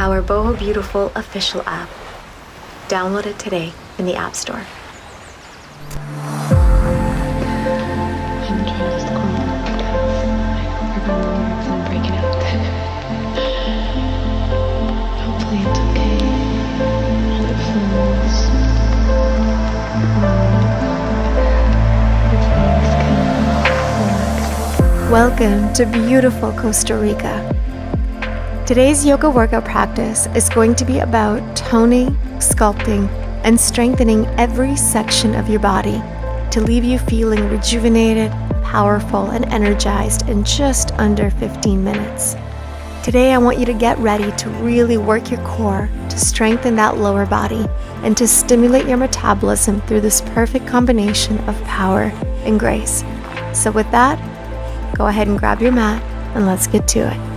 our Boho Beautiful official app. Download it today in the App Store. Welcome to beautiful Costa Rica. Today's yoga workout practice is going to be about toning, sculpting, and strengthening every section of your body to leave you feeling rejuvenated, powerful, and energized in just under 15 minutes. Today I want you to get ready to really work your core to strengthen that lower body and to stimulate your metabolism through this perfect combination of power and grace. So with that, go ahead and grab your mat and let's get to it.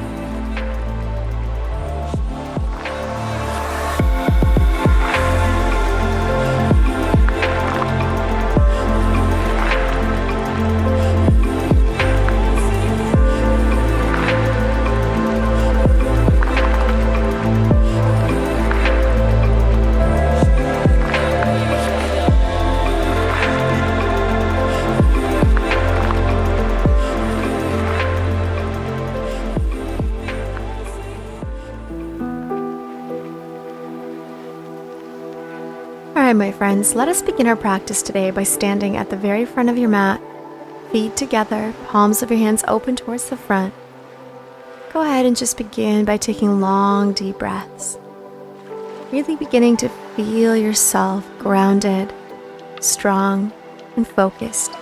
Alright, my friends, let us begin our practice today by standing at the very front of your mat, feet together, palms of your hands open towards the front. Go ahead and just begin by taking long, deep breaths. Really beginning to feel yourself grounded, strong, and focused.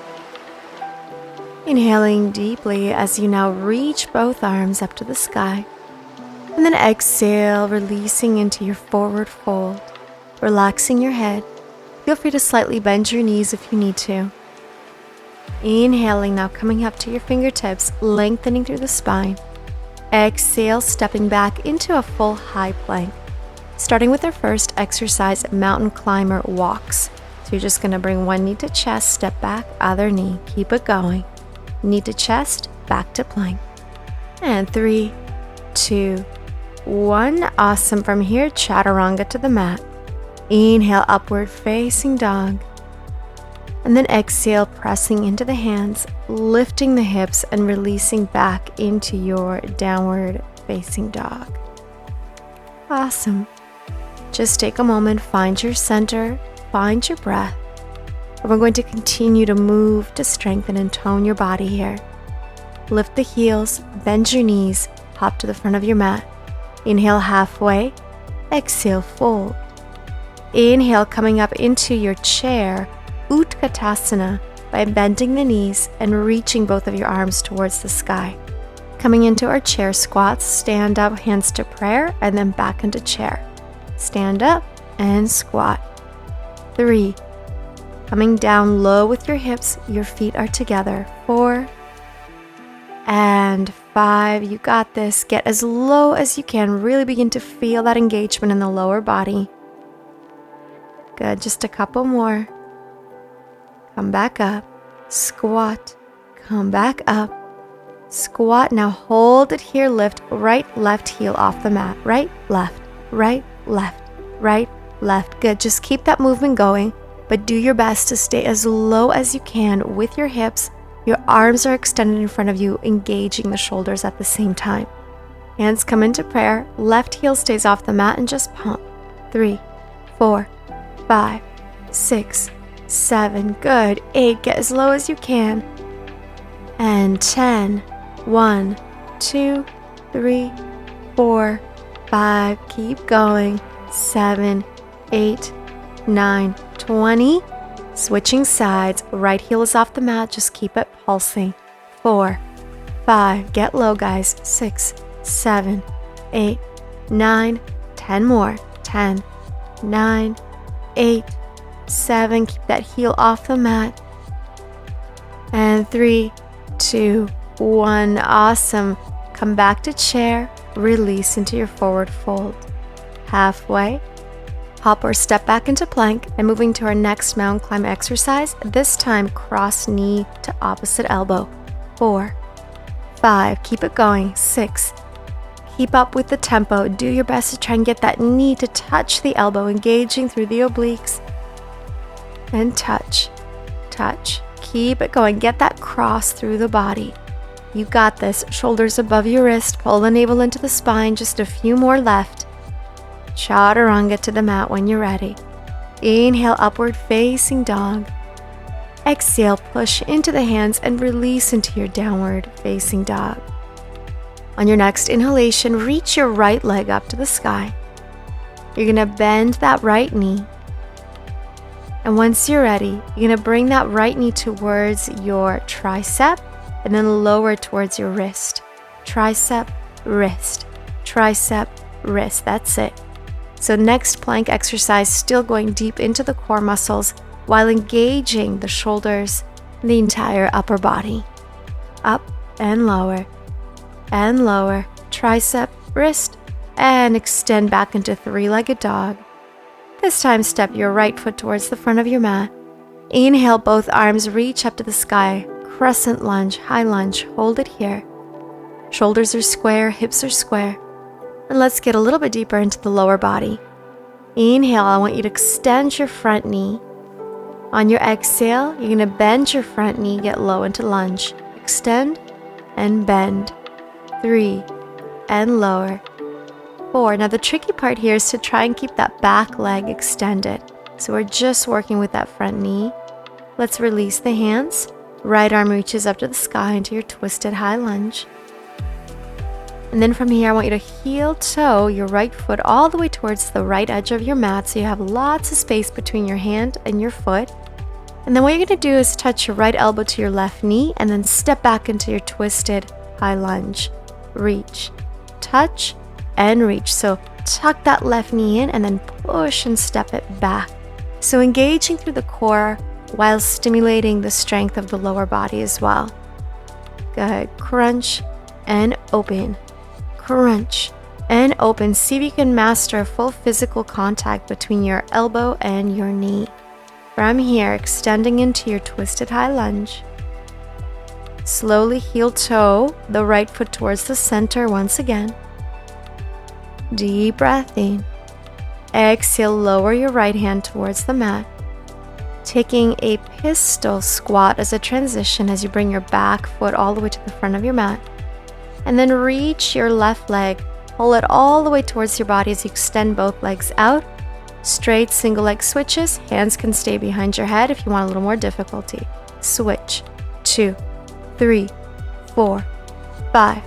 Inhaling deeply as you now reach both arms up to the sky. And then exhale, releasing into your forward fold. Relaxing your head. Feel free to slightly bend your knees if you need to. Inhaling now, coming up to your fingertips, lengthening through the spine. Exhale, stepping back into a full high plank. Starting with our first exercise, mountain climber walks. So you're just going to bring one knee to chest, step back, other knee. Keep it going. Knee to chest, back to plank. And 3, 2, 1. Awesome. From here, chaturanga to the mat. Inhale, upward facing dog. And then exhale, pressing into the hands, lifting the hips and releasing back into your downward facing dog. Awesome. Just take a moment, find your center, find your breath. And we're going to continue to move to strengthen and tone your body here. Lift the heels, bend your knees, hop to the front of your mat. Inhale halfway, exhale, fold. Inhale, coming up into your chair, Utkatasana, by bending the knees and reaching both of your arms towards the sky. Coming into our chair squats, stand up, hands to prayer, and then back into chair. Stand up and squat. 3. Coming down low with your hips, your feet are together. 4. And 5. You got this. Get as low as you can. Really begin to feel that engagement in the lower body. Good, just a couple more. Come back up, squat, come back up, squat. Now hold it here, lift right, left heel off the mat. Right, left, right, left, right, left. Good, just keep that movement going, but do your best to stay as low as you can with your hips. Your arms are extended in front of you, engaging the shoulders at the same time. Hands come into prayer, left heel stays off the mat and just pump. 3, 4, 5, 6, 7, good. 8, get as low as you can. And 10, 1, 2, 3, 4, 5, keep going. 7, 8, 9, 20. Switching sides, right heel is off the mat, just keep it pulsing. 4, 5, get low guys. 6, 7, 8, 9, 10 more. 10, 9, 8, 7, keep that heel off the mat. And 3, 2, 1, awesome. Come back to chair, release into your forward fold. Halfway, hop or step back into plank and moving to our next mountain climb exercise, this time cross knee to opposite elbow. 4, 5, keep it going. 6, Keep up with the tempo. Do your best to try and get that knee to touch the elbow, engaging through the obliques. And touch, touch. Keep it going. Get that cross through the body. You got this. Shoulders above your wrist. Pull the navel into the spine. Just a few more left. Chaturanga to the mat when you're ready. Inhale, upward facing dog. Exhale, push into the hands and release into your downward facing dog. On your next inhalation, reach your right leg up to the sky. You're going to bend that right knee. And once you're ready, you're going to bring that right knee towards your tricep and then lower towards your wrist. Tricep, wrist, tricep, wrist. That's it. So next plank exercise, still going deep into the core muscles while engaging the shoulders and the entire upper body. Up and lower, tricep, wrist, and extend back into three-legged dog. This time, step your right foot towards the front of your mat. Inhale, both arms reach up to the sky. Crescent lunge, high lunge, hold it here. Shoulders are square, hips are square. And let's get a little bit deeper into the lower body. Inhale, I want you to extend your front knee. On your exhale, you're going to bend your front knee, get low into lunge. Extend and bend. 3, and lower. 4. Now the tricky part here is to try and keep that back leg extended. So we're just working with that front knee. Let's release the hands. Right arm reaches up to the sky into your twisted high lunge. And then from here, I want you to heel toe your right foot all the way towards the right edge of your mat so you have lots of space between your hand and your foot. And then what you're going to do is touch your right elbow to your left knee and then step back into your twisted high lunge. Reach, touch, and reach. So tuck that left knee in and then push and step it back. So engaging through the core while stimulating the strength of the lower body as well. Good. Crunch and open. Crunch and open. See if you can master a full physical contact between your elbow and your knee. From here, extending into your twisted high lunge. Slowly heel toe the right foot towards the center once again. Deep breath in. Exhale, lower your right hand towards the mat. Taking a pistol squat as a transition as you bring your back foot all the way to the front of your mat. And then reach your left leg. Pull it all the way towards your body as you extend both legs out. Straight single leg switches. Hands can stay behind your head if you want a little more difficulty. Switch. 2, 3, 4, 5,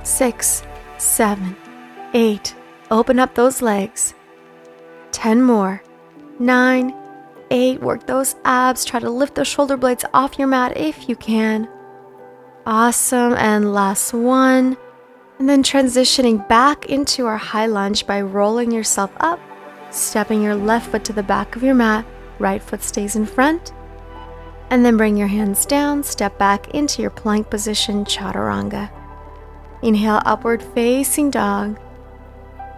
6, 7, 8. Open up those legs. 10 more. 9, 8. Work those abs. Try to lift those shoulder blades off your mat if you can. Awesome. And last one. And then transitioning back into our high lunge by rolling yourself up, stepping your left foot to the back of your mat. Right foot stays in front. And then bring your hands down, step back into your plank position, chaturanga. Inhale, upward facing dog.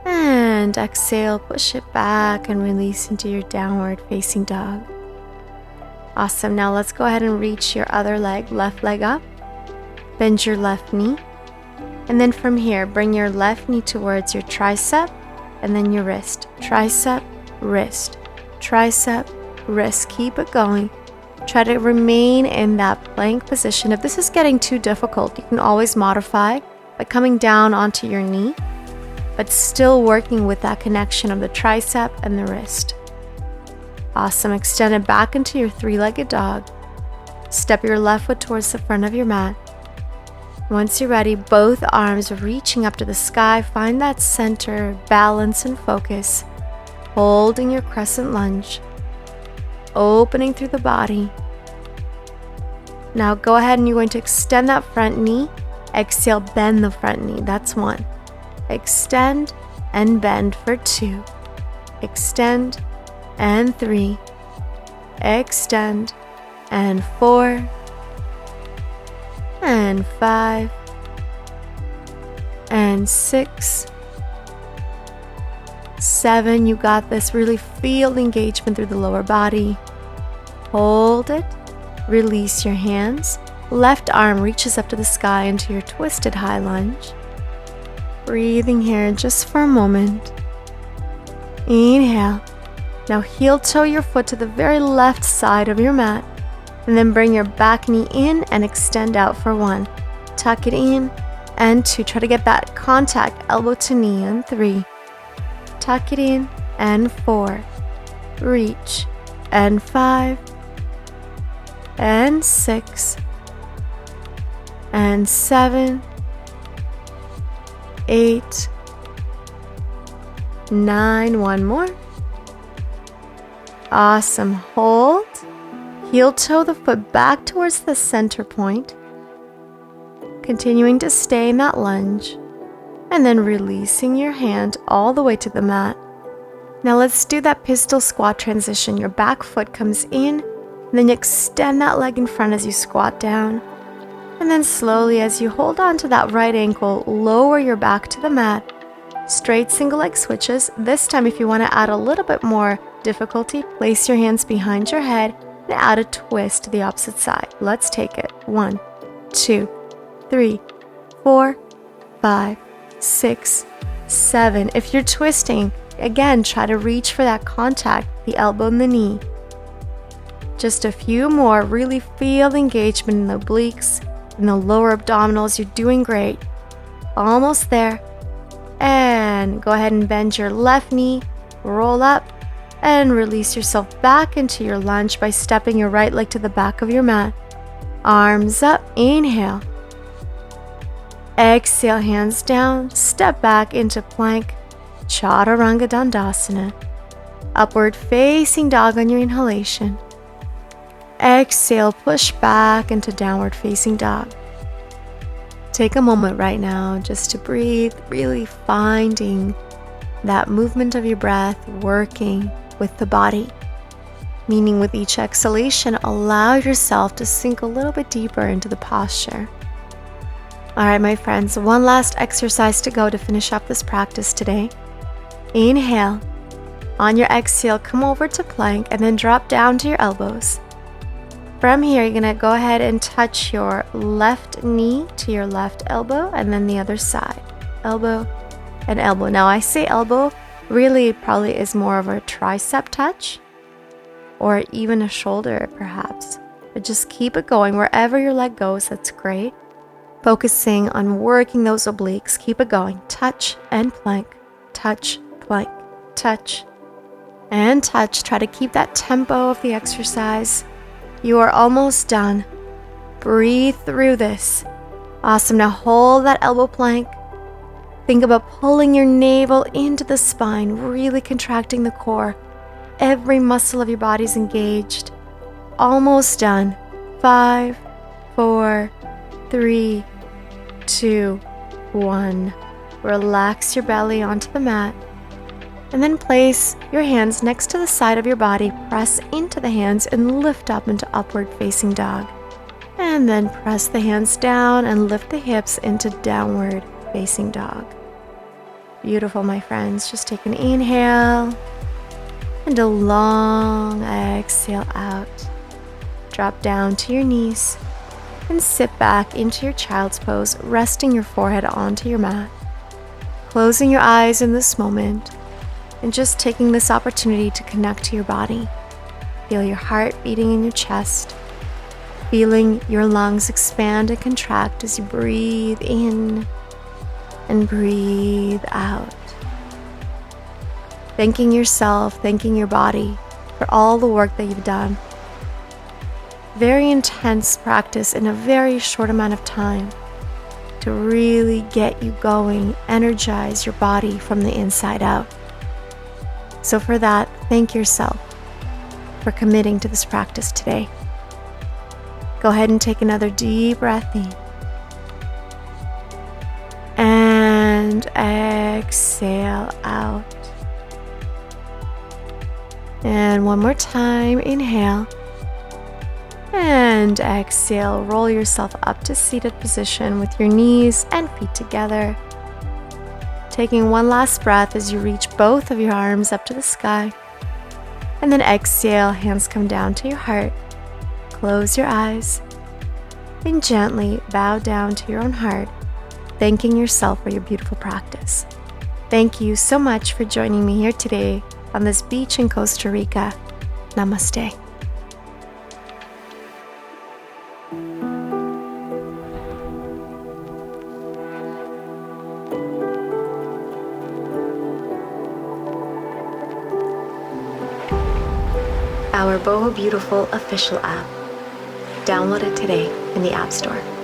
And exhale, push it back and release into your downward facing dog. Awesome. Now let's go ahead and reach your other leg, left leg up. Bend your left knee. And then from here, bring your left knee towards your tricep and then your wrist. Tricep, wrist, tricep, wrist. Keep it going. Try to remain in that plank position. If this is getting too difficult, you can always modify by coming down onto your knee, but still working with that connection of the tricep and the wrist. Awesome. Extend it back into your three-legged dog. Step your left foot towards the front of your mat. Once you're ready, both arms reaching up to the sky. Find that center, balance, and focus. Holding your crescent lunge. Opening through the body. Now go ahead and you're going to extend that front knee. Exhale, bend the front knee. That's 1. Extend and bend for 2. Extend and 3. Extend and 4. And 5. And 6. 7, you got this. Really feel the engagement through the lower body. Hold it. Release your hands. Left arm reaches up to the sky into your twisted high lunge. breathing here just for a moment. Inhale. Now heel toe your foot to the very left side of your mat. And then bring your back knee in and extend out for 1. Tuck it in and 2. Try to get that contact elbow to knee and 3. Tuck it in and 4. Reach and 5 and 6 and 7, 8, 9. One more. Awesome. Hold. Heel toe the foot back towards the center point. Continuing to stay in that lunge. And then releasing your hand all the way to the mat. Now let's do that pistol squat transition. Your back foot comes in, and then you extend that leg in front as you squat down. And then slowly as you hold on to that right ankle, lower your back to the mat. Straight single leg switches. This time if you want to add a little bit more difficulty, place your hands behind your head and add a twist to the opposite side. Let's take it. 1, 2, 3, 4, 5, 6, 7. If you're twisting, again, try to reach for that contact, the elbow and the knee. Just a few more. Really feel the engagement in the obliques, in the lower abdominals. You're doing great. Almost there. And go ahead and bend your left knee, roll up, and release yourself back into your lunge by stepping your right leg to the back of your mat. Arms up, inhale. Exhale, hands down, step back into plank, Chaturanga Dandasana. Upward facing dog on your inhalation. Exhale, push back into downward facing dog. Take a moment right now just to breathe, really finding that movement of your breath working with the body. Meaning with each exhalation, allow yourself to sink a little bit deeper into the posture. All right, my friends, one last exercise to go to finish up this practice today. Inhale. On your exhale, come over to plank and then drop down to your elbows. From here, you're gonna go ahead and touch your left knee to your left elbow and then the other side. Elbow and elbow. Now I say elbow, really it probably is more of a tricep touch or even a shoulder perhaps. But just keep it going wherever your leg goes, that's great. Focusing on working those obliques, keep it going. Touch and plank, touch, plank, touch, and touch. Try to keep that tempo of the exercise. You are almost done. Breathe through this. Awesome. Now hold that elbow plank. Think about pulling your navel into the spine, really contracting the core. Every muscle of your body is engaged. Almost done. 5, 4, 3, 2, 1. Relax your belly onto the mat. And then place your hands next to the side of your body. Press into the hands and lift up into upward facing dog. And then press the hands down and lift the hips into downward facing dog. Beautiful, my friends. Just take an inhale and a long exhale out. Drop down to your knees and sit back into your child's pose, resting your forehead onto your mat. Closing your eyes in this moment and just taking this opportunity to connect to your body. Feel your heart beating in your chest. Feeling your lungs expand and contract as you breathe in and breathe out. Thanking yourself, thanking your body for all the work that you've done. Very intense practice in a very short amount of time to really get you going, energize your body from the inside out. So for that, thank yourself for committing to this practice today. Go ahead and take another deep breath in. And exhale out. And one more time, inhale. And exhale, roll yourself up to seated position with your knees and feet together. Taking one last breath as you reach both of your arms up to the sky. And then exhale, hands come down to your heart. Close your eyes and gently bow down to your own heart. thanking yourself for your beautiful practice. Thank you so much for joining me here today on this beach in Costa Rica. Namaste. Our Boho Beautiful official app. Download it today in the App Store.